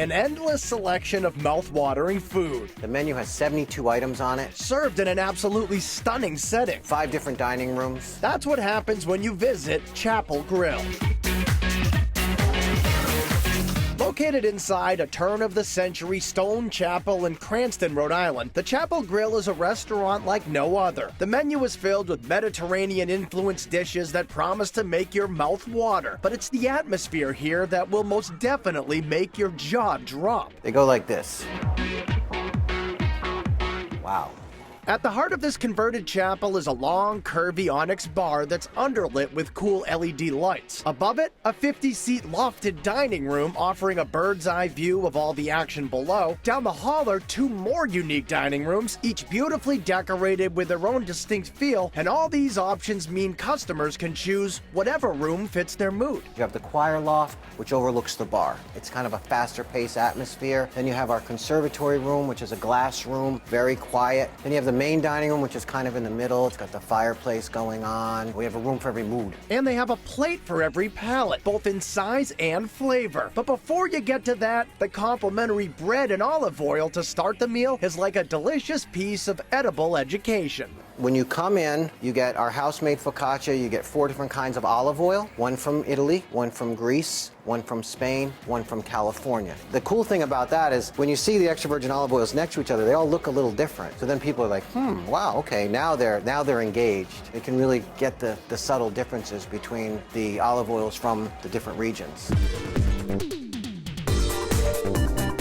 an endless selection of mouth-watering food. The menu has 72 items on it. Served in an absolutely stunning setting. 5 different dining rooms. That's what happens when you visit Chapel Grille. Located inside a turn-of-the-century stone chapel in Cranston, Rhode Island, the Chapel Grille is a restaurant like no other. The menu is filled with Mediterranean-influenced dishes that promise to make your mouth water. But it's the atmosphere here that will most definitely make your jaw drop. They go like this. Wow. At the heart of this converted chapel is a long, curvy onyx bar that's underlit with cool LED lights. Above it, a 50-seat lofted dining room offering a bird's-eye view of all the action below. Down the hall are 2 more unique dining rooms, each beautifully decorated with their own distinct feel, and all these options mean customers can choose whatever room fits their mood. You have the choir loft, which overlooks the bar. It's kind of a faster-paced atmosphere. Then you have our conservatory room, which is a glass room, very quiet. Then you have the main dining room, which is kind of in the middle. It's got the fireplace going on. We have a room for every mood. And they have a plate for every palate, both in size and flavor. But before you get to that, the complimentary bread and olive oil to start the meal is like a delicious piece of edible education. When you come in, you get our house-made focaccia. You get 4 different kinds of olive oil, 1 from Italy, 1 from Greece, 1 from Spain, 1 from California. The cool thing about that is when you see the extra virgin olive oils next to each other, they all look a little different. So then people are like, wow, okay, now they're engaged. They can really get the subtle differences between the olive oils from the different regions.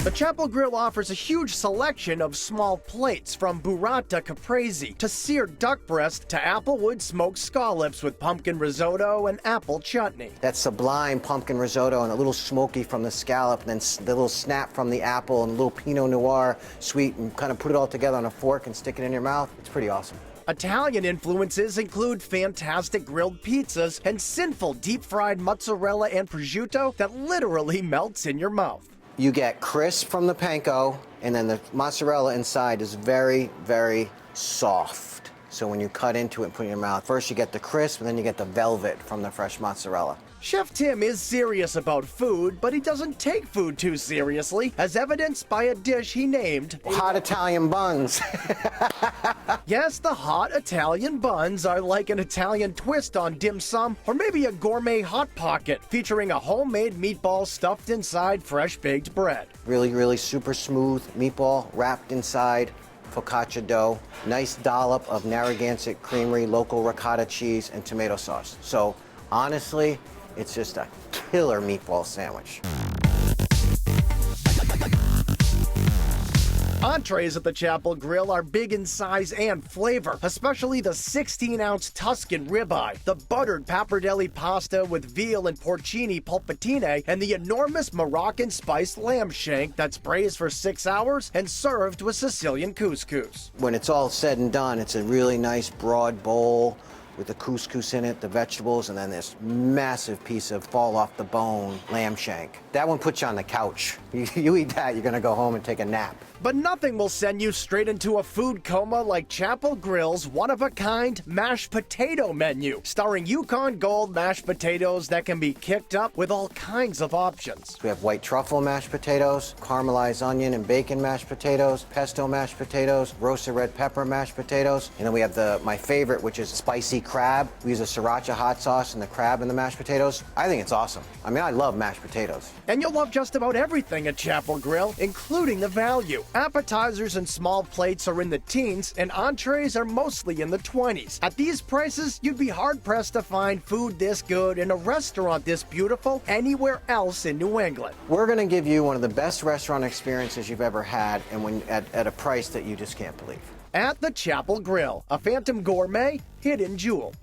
The Chapel Grille offers a huge selection of small plates, from burrata caprese to seared duck breast to applewood smoked scallops with pumpkin risotto and apple chutney. That sublime pumpkin risotto and a little smoky from the scallop, and then the little snap from the apple and a little Pinot Noir sweet, and kind of put it all together on a fork and stick it in your mouth. It's pretty awesome. Italian influences include fantastic grilled pizzas and sinful deep-fried mozzarella and prosciutto that literally melts in your mouth. You get crisp from the panko, and then the mozzarella inside is very, very soft. So when you cut into it and put it in your mouth, first you get the crisp, and then you get the velvet from the fresh mozzarella. Chef Tim is serious about food, but he doesn't take food too seriously, as evidenced by a dish he named Hot Italian Buns. Yes, the hot Italian buns are like an Italian twist on dim sum, or maybe a gourmet hot pocket featuring a homemade meatball stuffed inside fresh baked bread. Really, really super smooth meatball wrapped inside focaccia dough. Nice dollop of Narragansett Creamery local ricotta cheese and tomato sauce. So honestly, it's just a killer meatball sandwich. Entrees at the Chapel Grille are big in size and flavor, especially the 16-ounce Tuscan ribeye, the buttered pappardelle pasta with veal and porcini pulpatine, and the enormous Moroccan spiced lamb shank that's braised for 6 hours and served with Sicilian couscous. When it's all said and done, it's a really nice broad bowl with the couscous in it, the vegetables, and then this massive piece of fall-off-the-bone lamb shank. That one puts you on the couch. You eat that, you're gonna go home and take a nap. But nothing will send you straight into a food coma like Chapel Grille's one-of-a-kind mashed potato menu, starring Yukon Gold mashed potatoes that can be kicked up with all kinds of options. We have white truffle mashed potatoes, caramelized onion and bacon mashed potatoes, pesto mashed potatoes, roasted red pepper mashed potatoes, and then we have my favorite, which is spicy crab. We use a sriracha hot sauce and the crab in the mashed potatoes. I think it's awesome. I mean, I love mashed potatoes. And you'll love just about everything at Chapel Grille, including the value. Appetizers and small plates are in the teens, and entrees are mostly in the 20s. At these prices, you'd be hard-pressed to find food this good in a restaurant this beautiful anywhere else in New England. We're going to give you one of the best restaurant experiences you've ever had, and at a price that you just can't believe. At the Chapel Grille, a Phantom Gourmet hidden jewel.